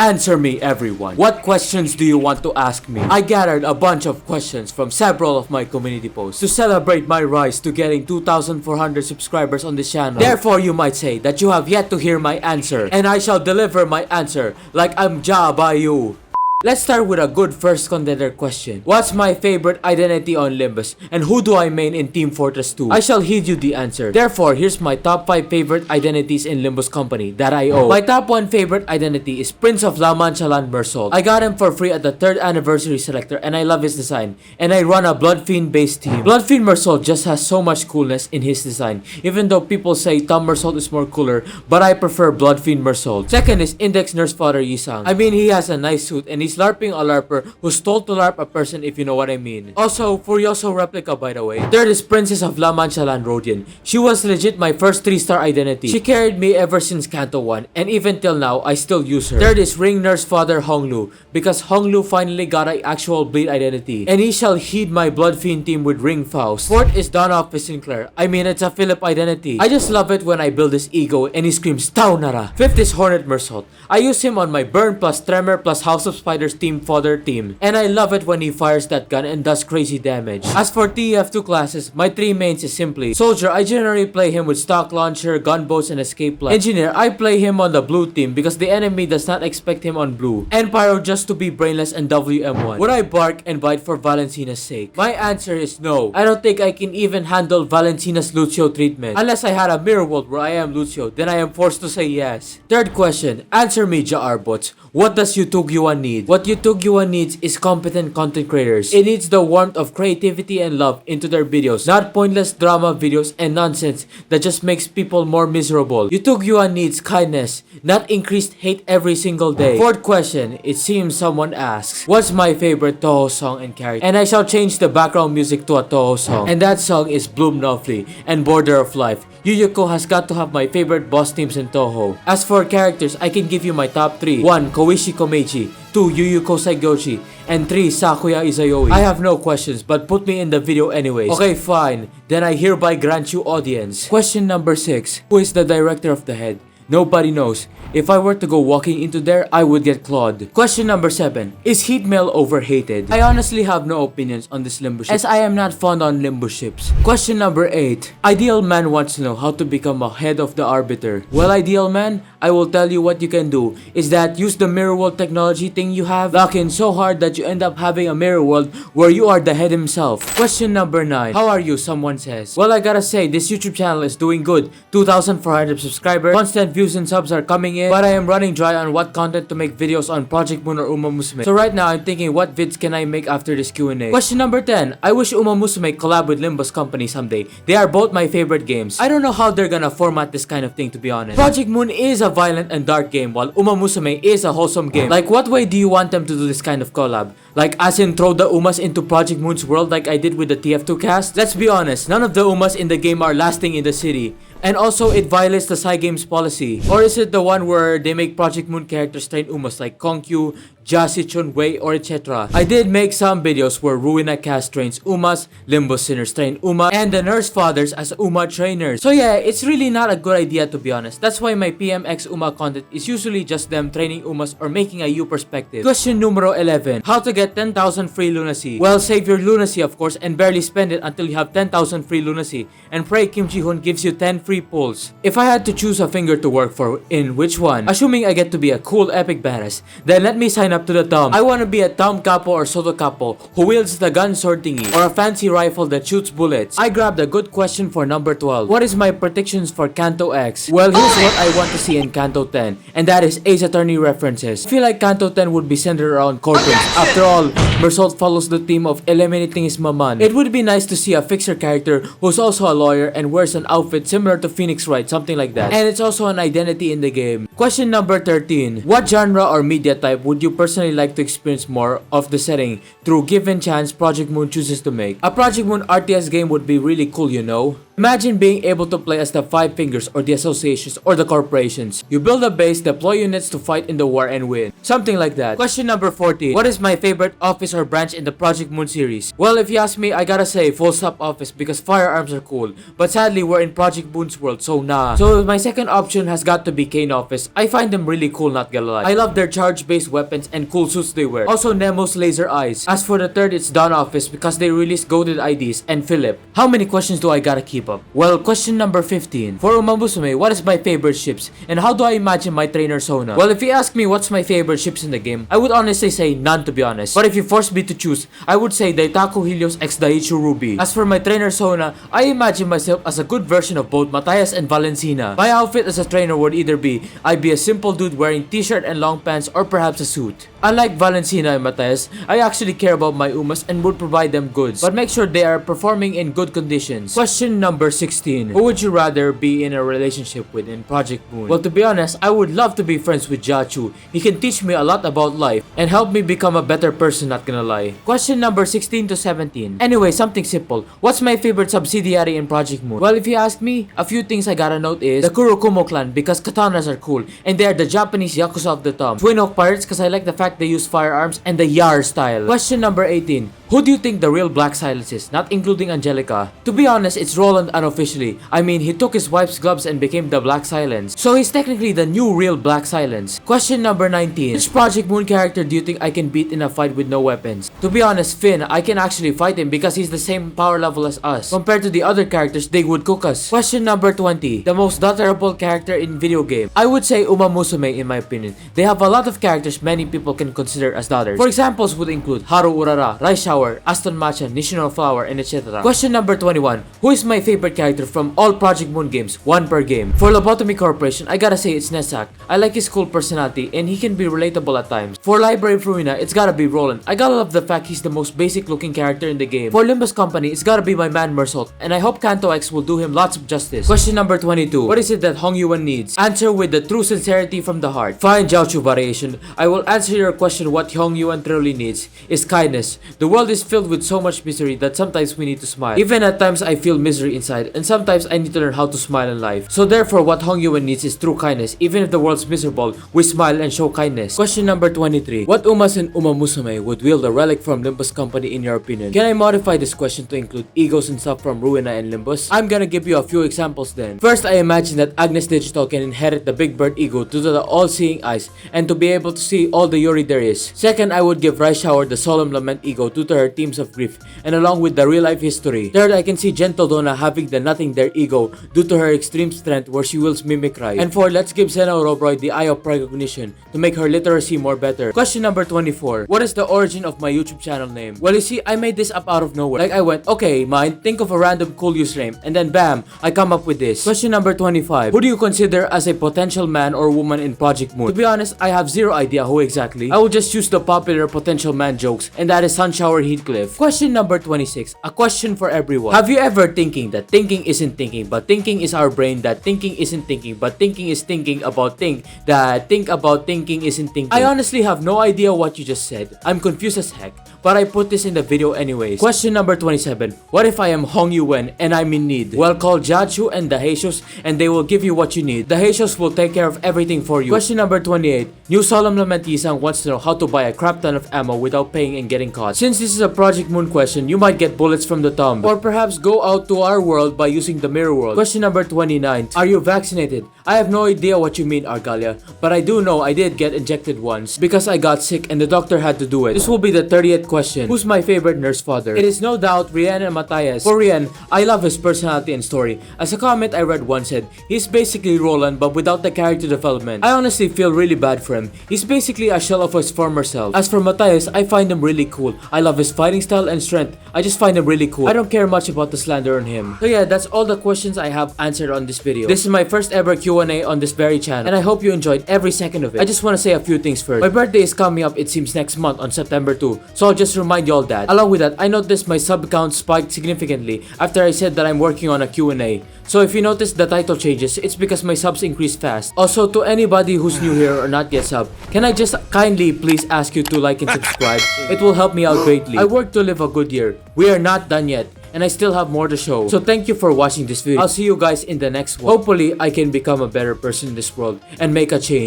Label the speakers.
Speaker 1: Answer me, everyone. What questions do you want to ask me? I gathered a bunch of questions from several of my community posts to celebrate my rise to getting 2,400 subscribers on this channel. Therefore, you might say that you have yet to hear my answer, and I shall deliver my answer like I'm Jia Baoyu. Let's start with a good first contender question. What's my favorite identity on Limbus, and who do I main in Team Fortress 2? I shall heed you the answer. Therefore, here's my top 5 favorite identities in Limbuscompany that I own. My top 1 favorite identity is Prince of La Manchalan Mersault. I got him for free at the 3rd anniversary selector, and I love his design. And I run a Bloodfiend based team. Bloodfiend Mersault just has so much coolness in his design, even though people say Tom Mersault is more cooler, but I prefer Bloodfiend Mersault. Second is Index Nurse Father Yisang. I mean, he has a nice suit and he's LARPing a LARPer who stole to LARP a person, if you know what I mean. Also, Furioso replica, by the way. Third is Princess of La Manchalan Rodian. She was legit my first 3-star identity. She carried me ever since Canto 1, and even till now, I still use her. Third is Ring Nurse Father Honglu, because Honglu finally got an actual bleed identity, and he shall heed my Bloodfiend team with Ring Faust. Fourth is Donoff Sinclair. I mean, it's a Philip identity. I just love it when I build his ego and he screams Tau Nara. Fifth is Hornet Mersault. I use him on my Burn plus Tremor plus House of Spiders team fodder team, and I love it when he fires that gun and does crazy damage. As for TF2 classes, my 3 mains is simply Soldier. I generally play him with stock launcher, gunboats, and escape plan. Engineer, I play him on the blue team because the enemy does not expect him on blue. And Pyro just to be brainless and WM1. Would I bark and bite for Valencina's sake? My answer is no. I don't think I can even handle Valencina's Lucio treatment. Unless I had a mirror world where I am Lucio, then I am forced to say yes. Third question, answer me, Jaarbots. What does YouTube Yuan need? What YouTube Yuan needs is competent content creators. It needs the warmth of creativity and love into their videos, not pointless drama videos and nonsense that just makes people more miserable. YouTube Yuan needs kindness, not increased hate every single day. Fourth question, it seems someone asks, what's my favorite Touhou song and character? And I shall change the background music to a Touhou song, and that song is Bloom Lovely and Border of Life. Yuyuko has got to have my favorite boss teams in Touhou. As for characters, I can give you my top 3. 1. Koichi Komeiji, 2. Yuyuko Saigochi, and 3. Sakuya Izayoi. I have no questions, but put me in the video anyways. Okay, fine. Then I hereby grant you audience. Question number 6. Who is the director of the head? Nobody knows. If I were to go walking into there, I would get clawed. Question number 7. Is heat mail overhated? I honestly have no opinions on this Limbus ship, as I am not fond on Limbus ships. Question number 8. Ideal Man wants to know how to become a head of the Arbiter. Well, Ideal Man, I will tell you what you can do. Is that use the mirror world technology thing you have, lock in so hard that you end up having a mirror world where you are the head himself. Question number 9. How are you? Someone says. Well, I gotta say, this YouTube channel is doing good. 2,400 subscribers, constant views and subs are coming in, but I am running dry on what content to make videos on Project Moon or Uma Musume. So right now, I'm thinking what vids can I make after this Q&A. Question number 10. I wish Uma Musume collab with Limbuscompany someday. They are both my favorite games. I don't know how they're gonna format this kind of thing, to be honest. Project Moon is a violent and dark game, while Uma Musume is a wholesome game. Like, what way do you want them to do this kind of collab? Like, as in throw the Umas into Project Moon's world like I did with the TF2 cast? Let's be honest, none of the Umas in the game are lasting in the city. And also, it violates the Cygames policy. Or is it the one where they make Project Moon characters train Umas like Kongkyu, Jia Qiu, Wei, or etc. I did make some videos where Ruina cast trains Umas, Limbus Sinners train Uma, and the Nurse Fathers as Uma trainers. So yeah, it's really not a good idea, to be honest. That's why my PMX Uma content is usually just them training Umas or making a U perspective. Question numero 11. How to get 10,000 free lunacy? Well, save your lunacy of course and barely spend it until you have 10,000 free lunacy, and pray Kim Ji-hoon gives you 10 free pulls. If I had to choose a finger to work for, in which one? Assuming I get to be a cool epic badass, then let me sign up to the Tom. I want to be a Tom Capo or Soto Capo who wields the gun sword thingy, or a fancy rifle that shoots bullets. I grabbed a good question for number 12. What is my predictions for Canto X? Well, here's what I want to see in Canto 10, and that is Ace Attorney references. I feel like Canto 10 would be centered around courtrooms. After all, Mersault follows the theme of eliminating his maman. It would be nice to see a fixer character who's also a lawyer and wears an outfit similar to Phoenix Wright, something like that. And it's also an identity in the game. Question number 13. What genre or media type would you personally like to experience more of the setting through given chance Project Moon chooses to make. A Project Moon RTS game would be really cool, you know? Imagine being able to play as the Five Fingers or the associations or the corporations. You build a base, deploy units to fight in the war and win. Something like that. Question number 14. What is my favorite office or branch in the Project Moon series? Well, if you ask me, I gotta say full stop office because firearms are cool. But sadly, we're in Project Moon's world, so nah. So my second option has got to be Kane office. I find them really cool, not gonna lie. I love their charge-based weapons and cool suits they wear. Also Nemo's laser eyes. As for the third, it's Dawn office because they release goated IDs and Philip. How many questions do I gotta keep up? Well, question number 15. For Umamusume, what is my favorite ships? And how do I imagine my trainer Sona? Well, if you ask me what's my favorite ships in the game, I would honestly say none, to be honest. But if you force me to choose, I would say Daitaku Helios x Daiichu Ruby. As for my trainer Sona, I imagine myself as a good version of both Matthias and Valencina. My outfit as a trainer would either be I'd be a simple dude wearing t-shirt and long pants or perhaps a suit. Unlike Valencina and Matthias, I actually care about my Umas and would provide them goods, but make sure they are performing in good conditions. Question number 16. Who would you rather be in a relationship with in Project Moon? Well, to be honest, I would love to be friends with Jia Qiu. He can teach me a lot about life and help me become a better person, not gonna lie. Question number 16 to 17. Anyway, something simple. What's my favorite subsidiary in Project Moon? Well, if you ask me, a few things I gotta note is the Kurokumo clan because katanas are cool and they are the Japanese Yakuza of the Tom. Twin Hawk Pirates because I like the fact they use firearms and the Yar style. Question number 18. Who do you think the real Black Silence is? Not including Angelica. To be honest, it's Roland unofficially. I mean, he took his wife's gloves and became the Black Silence. So he's technically the new real Black Silence. Question number 19. Which Project Moon character do you think I can beat in a fight with no weapons? To be honest, Finn, I can actually fight him because he's the same power level as us. Compared to the other characters, they would cook us. Question number 20. The most daughterable character in video game. I would say Uma Musume in my opinion. They have a lot of characters many people can consider as daughters. For examples would include Haru Urara, Rai Shower, Aston Matcha, Nishino Flower, and etc. Question number 21. Who is my favorite character from all Project Moon games? One per game. For Lobotomy Corporation, I gotta say it's Nesak. I like his cool personality and he can be relatable at times. For Library of Ruina, it's gotta be Roland. I gotta love the fact he's the most basic looking character in the game. For Limbus Company, it's gotta be my man Mersault, and I hope Canto X will do him lots of justice. Question number 22. What is it that Hong Yuan needs? Answer with the true sincerity from the heart. Fine, Jiaochu variation. I will answer your question. What Hong Yuan truly needs is kindness. The world is filled with so much misery that sometimes we need to smile. Even at times I feel misery inside, and sometimes I need to learn how to smile in life. So therefore, what Hong Yuan needs is true kindness. Even if the world's miserable, we smile and show kindness. Question number 23. What Umas and Uma Musume would wield a relic from Limbus Company in your opinion? Can I modify this question to include egos and stuff from Ruina and Limbus? I'm gonna give you a few examples then. First, I imagine that Agnes Digital can inherit the Big Bird ego due to the all-seeing eyes and to be able to see all the Yuri there is. Second, I would give Rai Shower the Solemn Lament ego due to her themes of grief and along with the real life history. Third, I can see Gentle Donna having the Nothing There ego due to her extreme strength where she wills mimic Rai. And fourth, let's give Senna Orobroy the Eye of Precognition to make her literacy more better. Question number 24. What is the origin of my YouTube channel name? Well, you see, I made this up out of nowhere. Like I went, okay, mind, think of a random cool username, and then bam, I come up with this. Question number 25. Who do you consider as a potential man or woman in Project Moon? To be honest, I have zero idea who exactly. I will just use the popular potential man jokes, and that is Sunshower Heathcliff. Question number 26. A question for everyone. Have you ever thinking that thinking isn't thinking, but thinking is our brain, that thinking isn't thinking, but thinking is thinking about think, that think about thinking isn't thinking? I honestly have no idea what you just said. I'm confused as heck, but I put this in the video anyways. Question number 27. What if I am Hong Yuan and I'm in need? Well, call Jia Qiu and the Heishos and they will give you what you need. The Heishos will take care of everything for you. Question number 28. New Solemn Lament Yisang wants to know how to buy a crap ton of ammo without paying and getting caught. Since this is a Project Moon question, you might get bullets from the tomb, or perhaps go out to our world by using the mirror world. Question number 29. Are you vaccinated? I have no idea what you mean, Argalia, but I do know I did get injected once because I got sick and the doctor had to do it. This will be the 30th question. Who's my favorite nurse father? It is no doubt Rian and Matthias. For Rian, I love his personality and story. As a comment I read once said, he's basically Roland but without the character development. I honestly feel really bad for him. He's basically a shell of his former self. As for Matthias, I find him really cool. I love his fighting style and strength. I just find him really cool. I don't care much about the slander on him. So yeah, that's all the questions I have answered on this video. This is my first ever Q&A on this very channel, and I hope you enjoyed every second of it. I just want to say a few things first. My birthday is coming up, it seems, next month on September 2, so I'll just remind y'all that. Along with that, I noticed my sub count spiked significantly after I said that I'm working on a Q&A. So if you notice the title changes, it's because my subs increase fast. Also, to anybody who's new here or not yet sub, can I just kindly please ask you to like and subscribe. It will help me out greatly. I work to live a good year. We are not done yet, and I still have more to show. So thank you for watching this video. I'll see you guys in the next one. Hopefully, I can become a better person in this world and make a change.